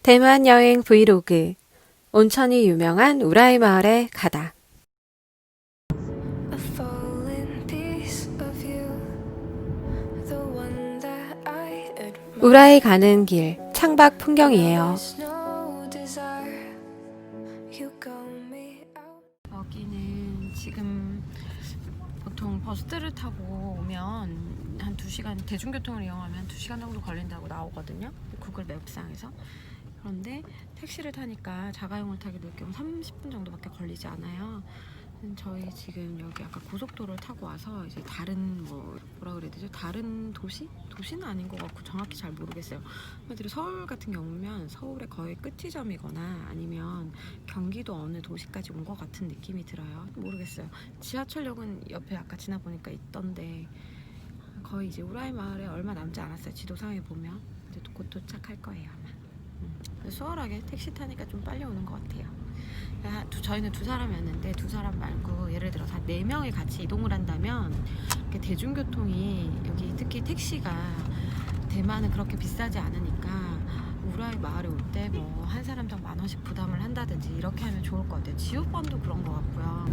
대만 여행 브이로그. 온천이 유명한 우라이 마을에 가다. 우라이 가는 길, 창밖 풍경이에요. 여기는 지금 보통 버스를 타고 오면 한 2시간, 대중교통을 이용하면 2시간 정도 걸린다고 나오거든요. 구글 맵상에서. 그런데 택시를 타니까 자가용을 타게 될 경우 30분 정도밖에 걸리지 않아요. 저희 지금 여기 아까 고속도로를 타고 와서 이제 다른 뭐라 그래야 되죠? 다른 도시? 도시는 아닌 것 같고 정확히 잘 모르겠어요. 한마디로 서울 같은 경우면 서울의 거의 끝지점이거나 아니면 경기도 어느 도시까지 온 것 같은 느낌이 들어요. 모르겠어요. 지하철역은 옆에 아까 지나보니까 있던데 거의 이제 우라이 마을에 얼마 남지 않았어요. 지도상에 보면 이제 곧 도착할 거예요 아마. 수월하게 택시 타니까 좀 빨리 오는 것 같아요. 저희는 2사람이었는데 2사람 말고 예를 들어서 4명이 같이 이동을 한다면 대중교통이 여기 특히 택시가 대만은 그렇게 비싸지 않으니까 우라이 마을에 올 때 뭐 한 사람당 10,000원씩 부담을 한다든지 이렇게 하면 좋을 것 같아요. 지우펀도 그런 것 같고요.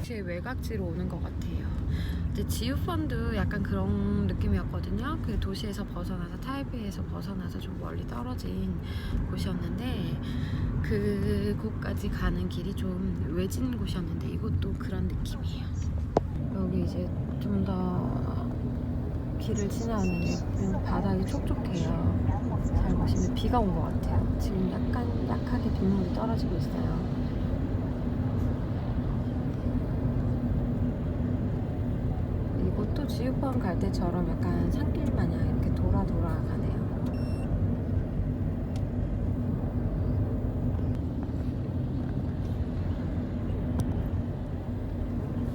제 외곽지로 오는 것 같아요. 이제 지우펀도 약간 그런 느낌이었거든요. 그 도시에서 벗어나서 타이베이에서 벗어나서 좀 멀리 떨어진 곳이었는데 그곳까지 가는 길이 좀 외진 곳이었는데 이곳도 그런 느낌이에요. 여기 이제 좀 더 길을 지나오면 바닥이 촉촉해요. 잘 보시면 비가 온 것 같아요. 지금 약간 약하게 빗물이 떨어지고 있어요. 이것도 지우펀 갈 때처럼 약간 산길 마냥 이렇게 돌아 가네요.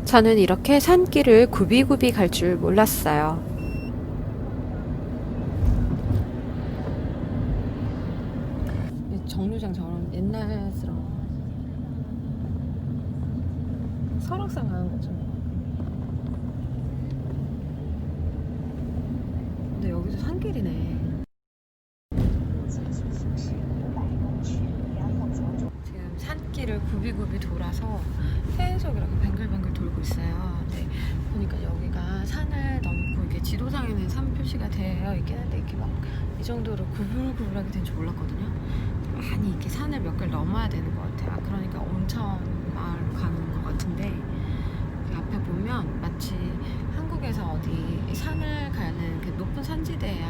저는 이렇게 산길을 굽이굽이 갈 줄 몰랐어요. 정류장처럼 옛날스러운 설악산 가는 것처럼. 근데 여기도 산길이네. 지금 산길을 굽이굽이 돌아서 계속 이렇게 뱅글뱅글 돌고 있어요. 근데 보니까 여기가 산을 넘고 이렇게 지도상에는 산 표시가 되어 있긴 한데 이렇게 막 이 정도로 구불구불하게 된 줄 몰랐거든요. 많이 이렇게 산을 몇 개를 넘어야 되는 것 같아요. 그러니까 온천 마을 가는 것 같은데 앞에 보면 마치 한국에서 어디 산을 가는 그 높은 산지대에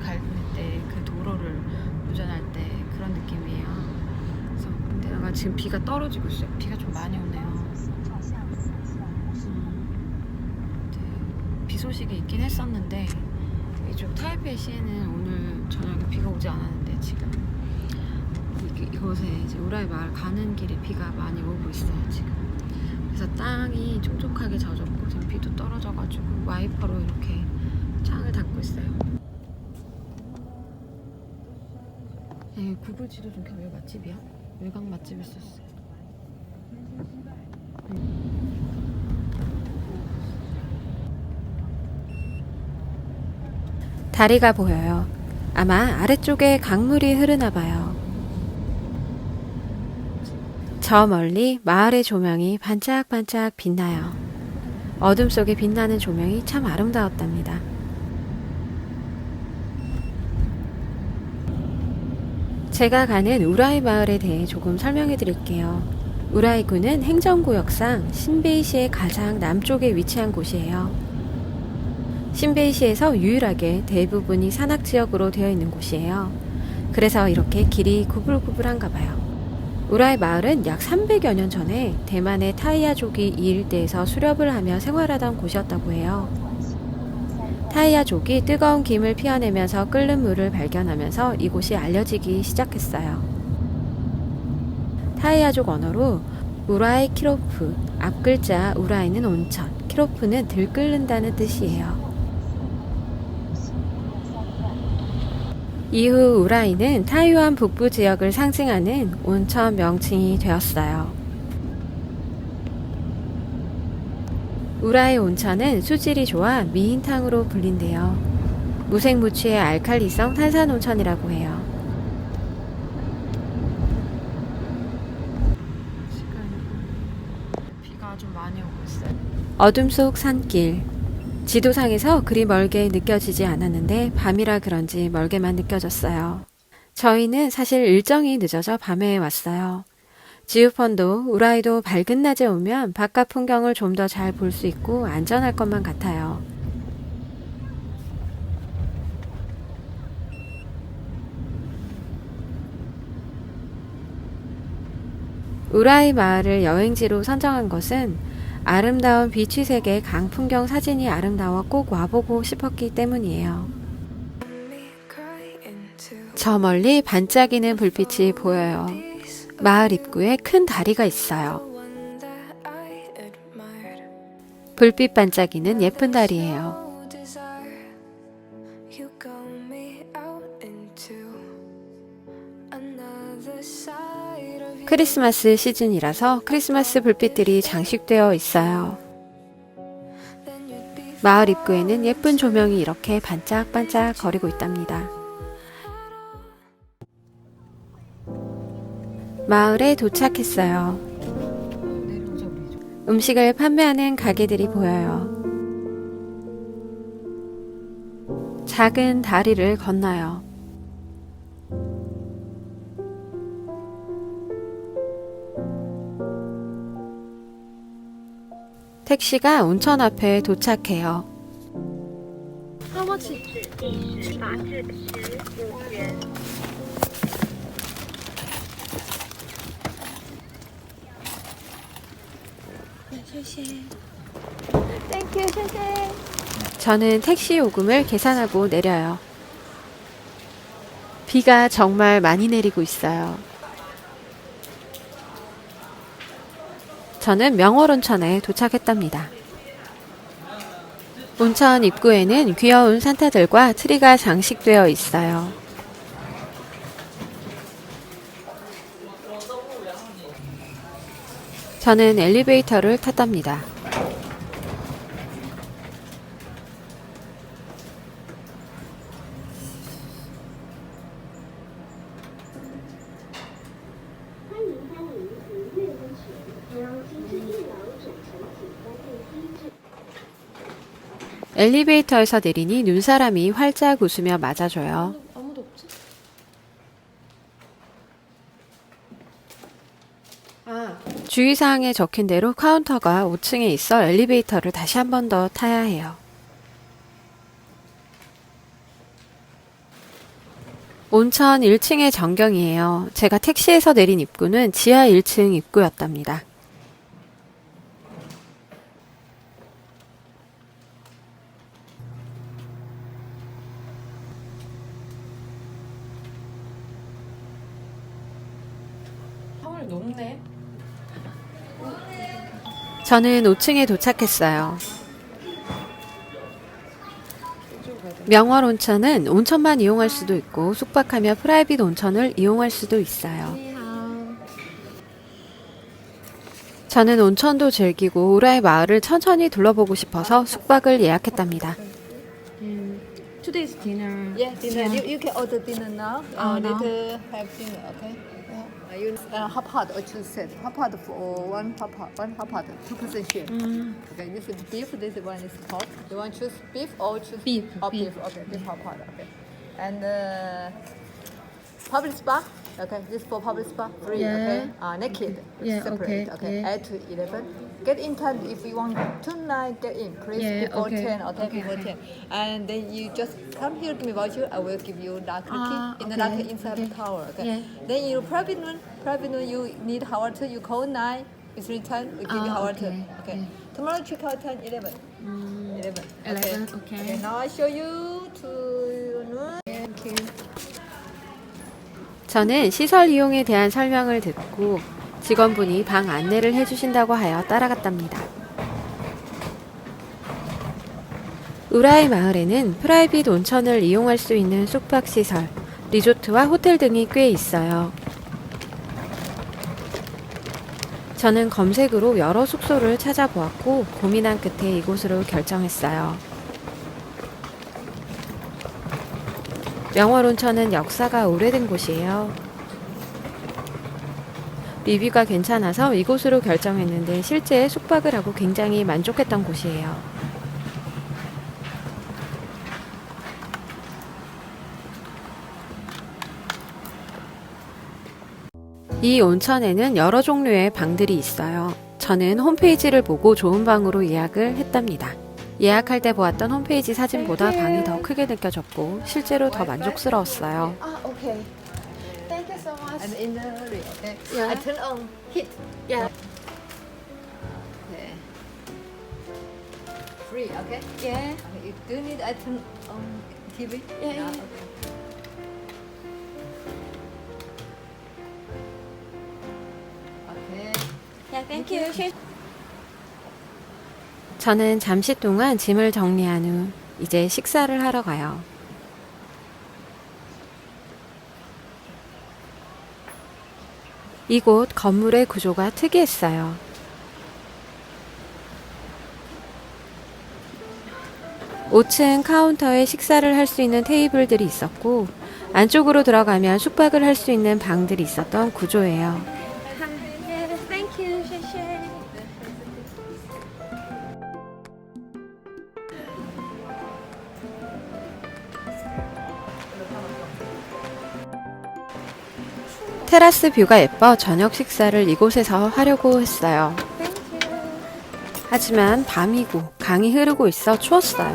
갈 때 그 도로를 운전할 때 그런 느낌이에요. 그래서 근데 지금 비가 떨어지고 있어요. 비가 좀 많이 오네요. 비 소식이 있긴 했었는데 이쪽 타이베이 시에는 오늘 저녁에 비가 오지 않았는데 지금 이곳에 이제 우라이 마을 가는 길에 비가 많이 오고 있어요 지금. 그래서 땅이 촉촉하게 젖었고 지금 비도 떨어져가지고 와이퍼로 이렇게 창을 닫고 있어요. 네, 구글 지도 좀 여기 맛집이야? 외곽 맛집이었어. 다리가 보여요. 아마 아래쪽에 강물이 흐르나 봐요. 저 멀리 마을의 조명이 반짝반짝 빛나요. 어둠 속에 빛나는 조명이 참 아름다웠답니다. 제가 가는 우라이 마을에 대해 조금 설명해 드릴게요. 우라이구는 행정구역상 신베이시의 가장 남쪽에 위치한 곳이에요. 신베이시에서 유일하게 대부분이 산악지역으로 되어 있는 곳이에요. 그래서 이렇게 길이 구불구불한가 봐요. 우라이 마을은 약 300여 년 전에 대만의 타이야족이 이 일대에서 수렵을 하며 생활하던 곳이었다고 해요. 타이야족이 뜨거운 김을 피워내면서 끓는 물을 발견하면서 이곳이 알려지기 시작했어요. 타이야족 언어로 우라이 키로프, 앞글자 우라이는 온천, 키로프는 들끓는다는 뜻이에요. 이후 우라이는 타이완 북부 지역을 상징하는 온천 명칭이 되었어요. 우라이 온천은 수질이 좋아 미인탕으로 불린대요. 무색무취의 알칼리성 탄산온천이라고 해요. 지금 비가 좀 많이 오고 있어요. 어둠 속 산길. 지도상에서 그리 멀게 느껴지지 않았는데 밤이라 그런지 멀게만 느껴졌어요. 저희는 사실 일정이 늦어져 밤에 왔어요. 지우펀도 우라이도 밝은 낮에 오면 바깥 풍경을 좀 더 잘 볼 수 있고 안전할 것만 같아요. 우라이 마을을 여행지로 선정한 것은 아름다운 비취색의 강풍경 사진이 아름다워 꼭 와보고 싶었기 때문이에요. 저 멀리 반짝이는 불빛이 보여요. 마을 입구에 큰 다리가 있어요. 불빛 반짝이는 예쁜 다리예요. 크리스마스 시즌이라서 크리스마스 불빛들이 장식되어 있어요. 마을 입구에는 예쁜 조명이 이렇게 반짝반짝 거리고 있답니다. 마을에 도착했어요. 음식을 판매하는 가게들이 보여요. 작은 다리를 건너요. 택시가 온천 앞에 도착해요. How much? 18至15元. Thank you, 谢谢. 저는 택시 요금을 계산하고 내려요. 비가 정말 많이 내리고 있어요. 저는 명월온천에 도착했답니다. 온천 입구에는 귀여운 산타들과 트리가 장식되어 있어요. 저는 엘리베이터를 탔답니다. 엘리베이터에서 내리니 눈사람이 활짝 웃으며 맞아줘요. 아무도 없지? 주의사항에 적힌 대로 카운터가 5층에 있어 엘리베이터를 다시 한 번 더 타야 해요. 온천 1층의 전경이에요. 제가 택시에서 내린 입구는 지하 1층 입구였답니다. 하늘 높네. 저는 5층에 도착했어요. 명월 온천은 온천만 이용할 수도 있고 숙박하며 프라이빗 온천을 이용할 수도 있어요. 저는 온천도 즐기고 우라이 마을을 천천히 둘러보고 싶어서 숙박을 예약했답니다. Today's dinner. Yeah, dinner. You can order dinner now. Later have dinner, okay? You hot pot or two set. Hot pot for one hot pot, 2% share. Okay, this is beef. This one is pork. You want to choose beef or choose Beef, Oh, beef. beef. Okay, beef hot pot. Okay, and public spa. Okay, this for public spa free. Yeah. Okay, naked. Yeah, Separate. okay, yeah. 8 to 11. Get in time if you want tonight. Get in, please Yeah, before okay. 10. Okay, Okay, before okay. 10. And then you just come here, give me voucher. I will give you locker key in the okay, locker inside okay. the tower. Okay. Yeah. Then you private noon you need hot water. You call 9. It's return. We give you hot water. okay, Okay. yeah. Tomorrow check out time 11. 11. 11, okay. Now I show you to noon. Thank you. 저는 시설 이용에 대한 설명을 듣고 직원분이 방 안내를 해주신다고 하여 따라갔답니다. 우라이 마을에는 프라이빗 온천을 이용할 수 있는 숙박시설, 리조트와 호텔 등이 꽤 있어요. 저는 검색으로 여러 숙소를 찾아보았고 고민한 끝에 이곳으로 결정했어요. 명월온천은 역사가 오래된 곳이에요. 리뷰가 괜찮아서 이곳으로 결정했는데 실제 숙박을 하고 굉장히 만족했던 곳이에요. 이 온천에는 여러 종류의 방들이 있어요. 저는 홈페이지를 보고 좋은 방으로 예약을 했답니다. 예약할 때 보았던 홈페이지 사진보다 방이 더 크게 느껴졌고 실제로 더 만족스러웠어요. Okay. Thank you so much. And in the hurry, okay? Yeah. I turn on heat. Yeah. Okay. Free, okay? Yeah. Okay. Do you need I turn on TV? Yeah. Okay. Okay. Yeah. Thank you. 저는 잠시 동안 짐을 정리한 후 이제 식사를 하러 가요. 이곳 건물의 구조가 특이했어요. (5층) 카운터에 식사를 할 수 있는 테이블들이 있었고 안쪽으로 들어가면 숙박을 할 수 있는 방들이 있었던 구조예요. Thank you. 테라스 뷰가 예뻐 저녁 식사를 이곳에서 하려고 했어요. 하지만 밤이고 강이 흐르고 있어 추웠어요.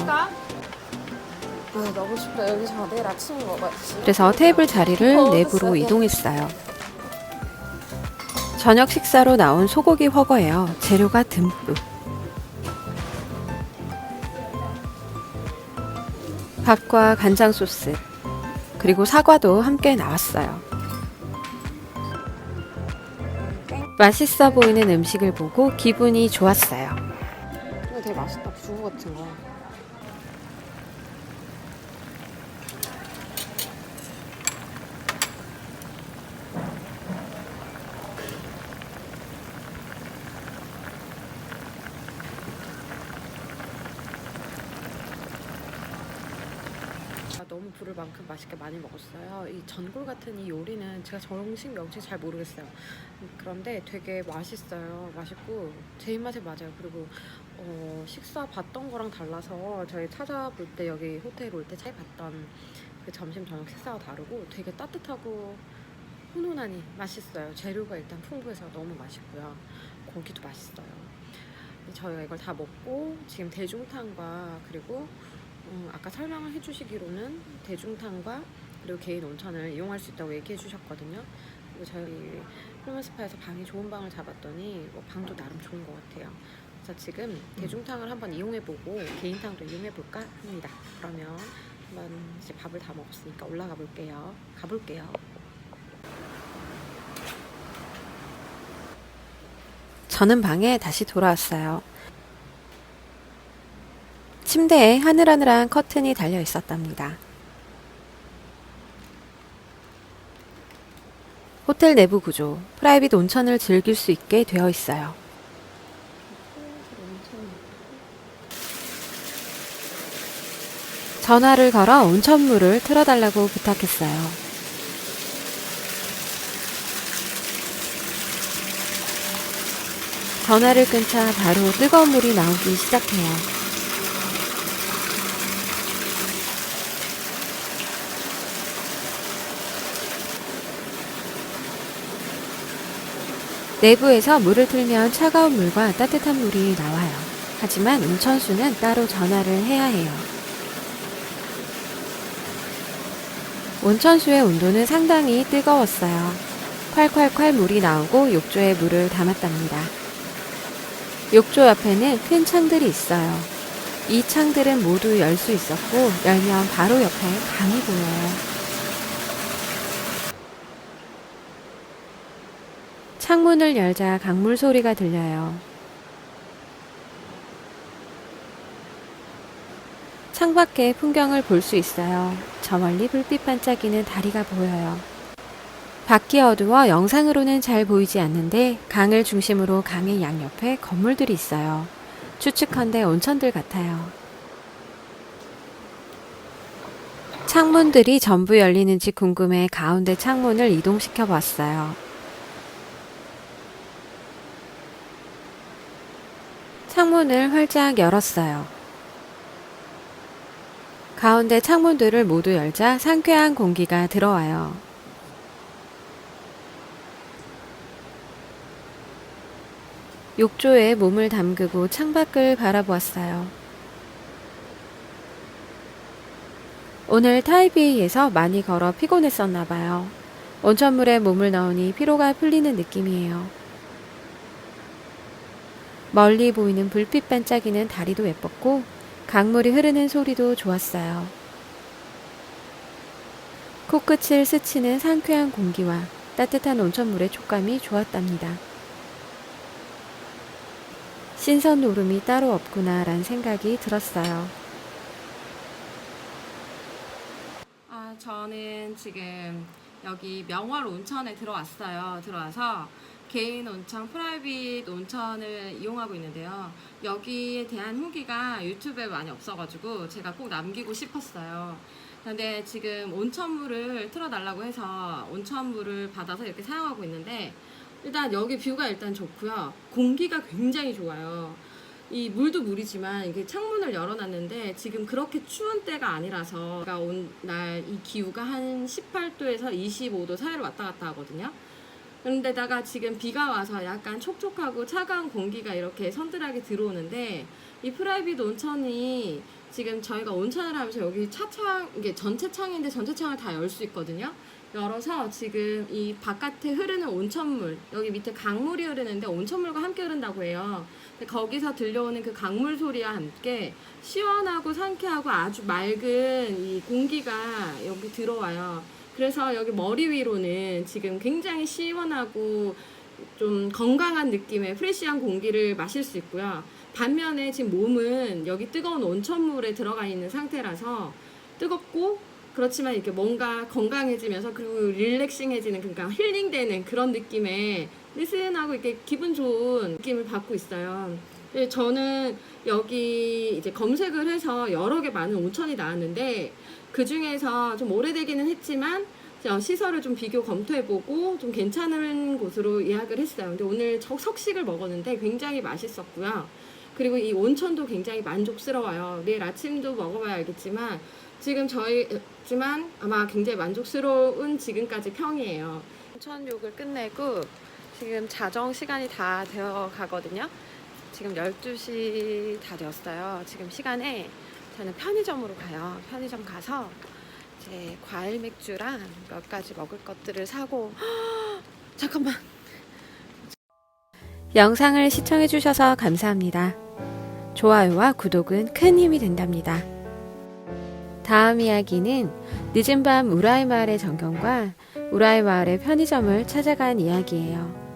너무 춥다. 여기서 내일 아침에 먹어야지. 그래서 테이블 자리를 내부로 이동했어요. 저녁 식사로 나온 소고기 훠궈예요. 재료가 듬뿍. 밥과 간장 소스, 그리고 사과도 함께 나왔어요. 맛있어 보이는 음식을 보고 기분이 좋았어요. 이거 되게 맛있다. 두부 같은 거. 너무 부를 만큼 맛있게 많이 먹었어요. 이 전골 같은 이 요리는 제가 정식 명칭 잘 모르겠어요. 그런데 되게 맛있어요. 맛있고 제 입맛에 맞아요. 그리고 식사 봤던 거랑 달라서 저희 찾아볼 때 여기 호텔 올 때 차에 봤던 그 점심 저녁 식사가 다르고 되게 따뜻하고 훈훈하니 맛있어요. 재료가 일단 풍부해서 너무 맛있고요. 고기도 맛있어요. 저희가 이걸 다 먹고 지금 대중탕과 그리고 아까 설명을 해주시기로는 대중탕과 그리고 개인 온천을 이용할 수 있다고 얘기해 주셨거든요. 그리고 저희 플루먼스파에서 방이 좋은 방을 잡았더니 방도 나름 좋은 것 같아요. 그래서 지금 대중탕을 한번 이용해보고 개인탕도 이용해볼까 합니다. 그러면 한번 이제 밥을 다 먹었으니까 올라가 볼게요. 가볼게요. 저는 방에 다시 돌아왔어요. 침대에 하늘하늘한 커튼이 달려 있었답니다. 호텔 내부 구조, 프라이빗 온천을 즐길 수 있게 되어 있어요. 전화를 걸어 온천물을 틀어달라고 부탁했어요. 전화를 끊자 바로 뜨거운 물이 나오기 시작해요. 내부에서 물을 틀면 차가운 물과 따뜻한 물이 나와요. 하지만 온천수는 따로 전화를 해야 해요. 온천수의 온도는 상당히 뜨거웠어요. 콸콸콸 물이 나오고 욕조에 물을 담았답니다. 욕조 옆에는 큰 창들이 있어요. 이 창들은 모두 열 수 있었고 열면 바로 옆에 강이 보여요. 창문을 열자 강물 소리가 들려요. 창밖의 풍경을 볼 수 있어요. 저 멀리 불빛 반짝이는 다리가 보여요. 밖이 어두워 영상으로는 잘 보이지 않는데 강을 중심으로 강의 양옆에 건물들이 있어요. 추측컨대 온천들 같아요. 창문들이 전부 열리는지 궁금해 가운데 창문을 이동시켜 봤어요. 창문을 활짝 열었어요. 가운데 창문들을 모두 열자 상쾌한 공기가 들어와요. 욕조에 몸을 담그고 창밖을 바라보았어요. 오늘 타이베이에서 많이 걸어 피곤했었나 봐요. 온천물에 몸을 넣으니 피로가 풀리는 느낌이에요. 멀리 보이는 불빛 반짝이는 다리도 예뻤고 강물이 흐르는 소리도 좋았어요. 코끝을 스치는 상쾌한 공기와 따뜻한 온천물의 촉감이 좋았답니다. 신선 노름이 따로 없구나 라는 생각이 들었어요. 저는 지금 여기 명월 온천에 들어와서 개인 온천, 프라이빗 온천을 이용하고 있는데요. 여기에 대한 후기가 유튜브에 많이 없어가지고 제가 꼭 남기고 싶었어요. 근데 지금 온천물을 틀어달라고 해서 온천물을 받아서 이렇게 사용하고 있는데, 일단 여기 뷰가 일단 좋고요. 공기가 굉장히 좋아요. 이 물도 물이지만 이게 창문을 열어놨는데 지금 그렇게 추운 때가 아니라서, 제가 온 날 이 기후가 한 18도에서 25도 사이로 왔다 갔다 하거든요. 그런데다가 지금 비가 와서 약간 촉촉하고 차가운 공기가 이렇게 선들하게 들어오는데, 이 프라이빗 온천이 지금 저희가 온천을 하면서 여기 차창, 이게 전체 창인데 전체 창을 다 열 수 있거든요. 열어서 지금 이 바깥에 흐르는 온천물, 여기 밑에 강물이 흐르는데 온천물과 함께 흐른다고 해요. 근데 거기서 들려오는 그 강물 소리와 함께 시원하고 상쾌하고 아주 맑은 이 공기가 여기 들어와요. 그래서 여기 머리 위로는 지금 굉장히 시원하고 좀 건강한 느낌의 프레시한 공기를 마실 수 있고요. 반면에 지금 몸은 여기 뜨거운 온천물에 들어가 있는 상태라서 뜨겁고, 그렇지만 이렇게 뭔가 건강해지면서 그리고 릴렉싱해지는, 그러니까 힐링되는 그런 느낌의 느슨하고 이렇게 기분 좋은 느낌을 받고 있어요. 저는 여기 이제 검색을 해서 여러 개 많은 온천이 나왔는데, 그 중에서 좀 오래되기는 했지만 시설을 좀 비교 검토해보고 좀 괜찮은 곳으로 예약을 했어요. 근데 오늘 석식을 먹었는데 굉장히 맛있었고요. 그리고 이 온천도 굉장히 만족스러워요. 내일 아침도 먹어봐야 알겠지만 저희지만 아마 굉장히 만족스러운 지금까지 평이에요. 온천욕을 끝내고 지금 자정 시간이 다 되어 가거든요. 지금 12시 다 되었어요. 지금 시간에 저는 편의점으로 가요. 편의점 가서 이제 과일 맥주랑 몇 가지 먹을 것들을 사고, 잠깐만. 영상을 시청해주셔서 감사합니다. 좋아요와 구독은 큰 힘이 된답니다. 다음 이야기는 늦은 밤 우라이 마을의 전경과 우라이 마을의 편의점을 찾아간 이야기예요.